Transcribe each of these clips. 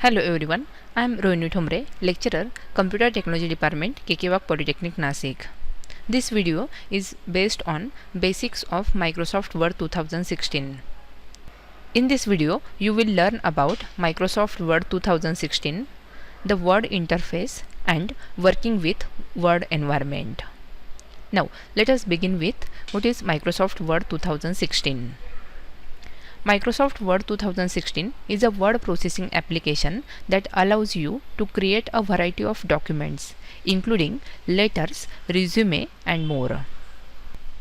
Hello everyone, I am Rohini Thomre, lecturer, Computer Technology Department, KK Polytechnic, Nasik. This video is based on basics of Microsoft Word 2016. In this video, you will learn about Microsoft Word 2016, the Word interface and working with Word environment. Now, let us begin with what is Microsoft Word 2016. Microsoft Word 2016 is a word processing application that allows you to create a variety of documents, including letters, resume, and more.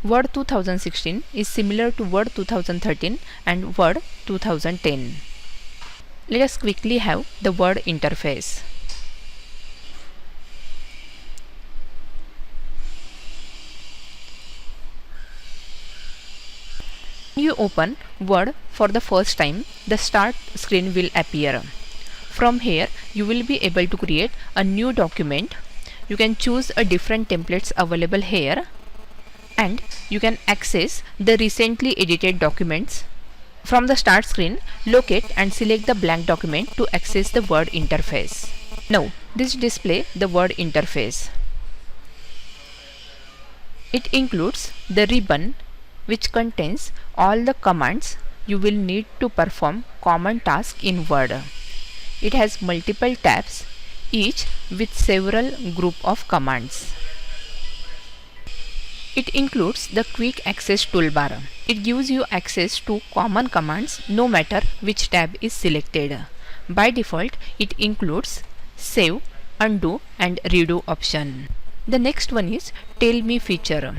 Word 2016 is similar to Word 2013 and Word 2010. Let us quickly have the Word interface. When you open Word for the first time, the Start screen will appear. From here, you will be able to create a new document. You can choose a different templates available here, and you can access the recently edited documents. From the Start screen, locate and select the blank document to access the Word interface. Now, this displays the Word interface. It includes the ribbon, which contains all the commands you will need to perform common tasks in Word. It has multiple tabs, each with several group of commands. It includes the quick access toolbar. It gives you access to common commands no matter which tab is selected. By default, it includes save, undo and redo option. The next one is Tell Me feature.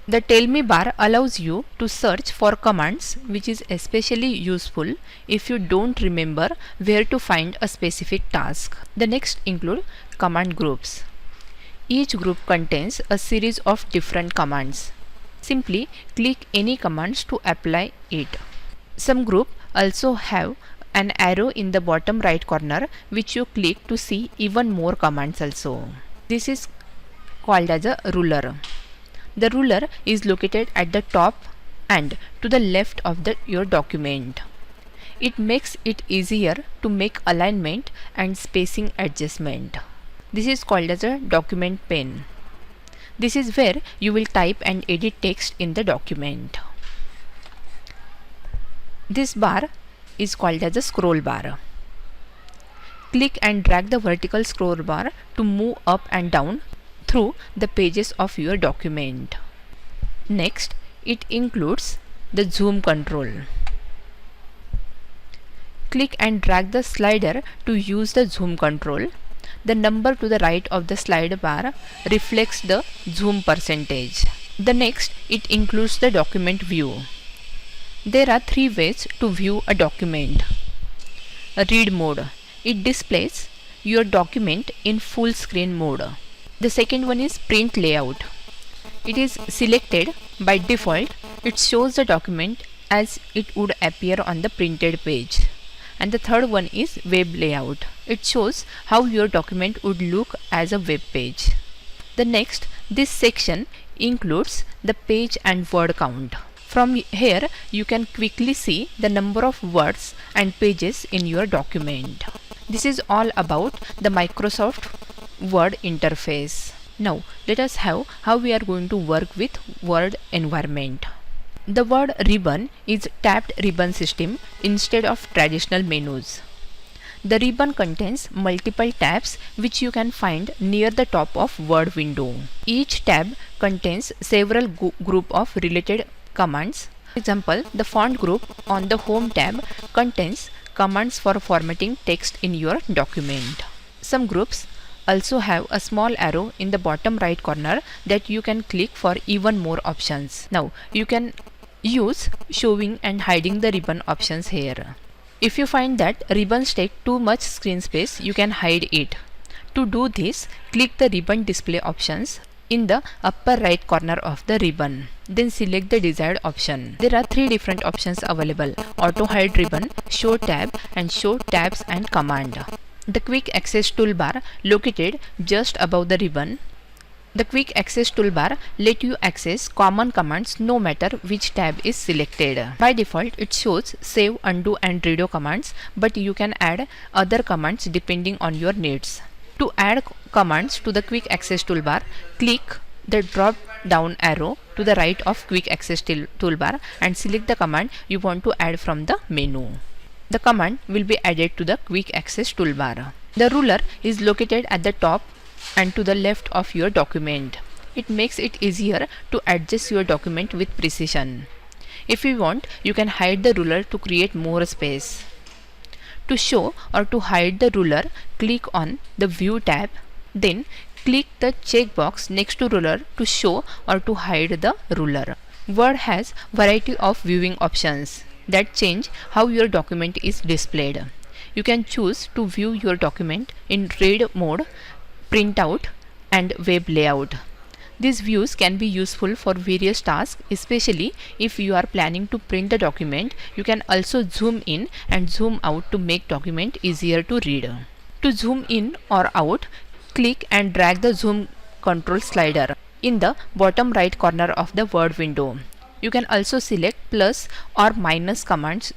The Tell Me bar allows you to search for commands, which is especially useful if you don't remember where to find a specific task. The next include command groups. Each group contains a series of different commands. Simply click any commands to apply it. Some groups also have an arrow in the bottom right corner, which you click to see even more commands also. This is called as a ruler. The ruler is located at the top and to the left of your document. It makes it easier to make alignment and spacing adjustment. This is called as a document pane. This is where you will type and edit text in the document. This bar is called as a scroll bar. Click and drag the vertical scroll bar to move up and down through the pages of your document. Next, it includes the zoom control. Click and drag the slider to use the zoom control. The number to the right of the slide bar reflects the zoom percentage. The next, it includes the document view. There are three ways to view a document. Read mode. It displays your document in full screen mode. The second one is print layout. It is selected by default. It shows the document as it would appear on the printed page. And the third one is web layout. It shows how your document would look as a web page. This section includes the page and word count. From here, you can quickly see the number of words and pages in your document. This is all about the Microsoft Word interface. Now, let us have how we are going to work with Word environment. The Word ribbon is tabbed ribbon system instead of traditional menus. The ribbon contains multiple tabs which you can find near the top of Word window. Each tab contains several group of related commands. For example, the font group on the Home tab contains commands for formatting text in your document. Some groups also have a small arrow in the bottom right corner that you can click for even more options. Now, you can use showing and hiding the ribbon options here. If you find that ribbons take too much screen space, you can hide it. To do this, click the ribbon display options in the upper right corner of the ribbon. Then select the desired option. There are three different options available: auto hide ribbon, show tab and show tabs and command. The quick access toolbar located just above the ribbon. The quick access toolbar let you access common commands no matter which tab is selected. By default, it shows save, undo and redo commands, but you can add other commands depending on your needs. To add commands to the quick access toolbar, click the drop down arrow to the right of quick access toolbar and select the command you want to add from the menu. The command will be added to the quick access toolbar. The ruler is located at the top and to the left of your document. It makes it easier to adjust your document with precision. If you want, you can hide the ruler to create more space. To show or to hide the ruler, click on the View tab, then click the checkbox next to ruler to show or to hide the ruler. Word has variety of viewing options that change how your document is displayed. You can choose to view your document in read mode, printout and web layout. These views can be useful for various tasks, especially if you are planning to print the document. You can also zoom in and zoom out to make document easier to read. To zoom in or out, click and drag the zoom control slider in the bottom right corner of the Word window. You can also select plus or minus commands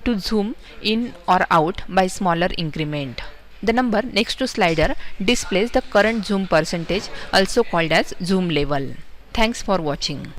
to zoom in or out by smaller increment. The number next to slider displays the current zoom percentage, also called as zoom level. Thanks for watching.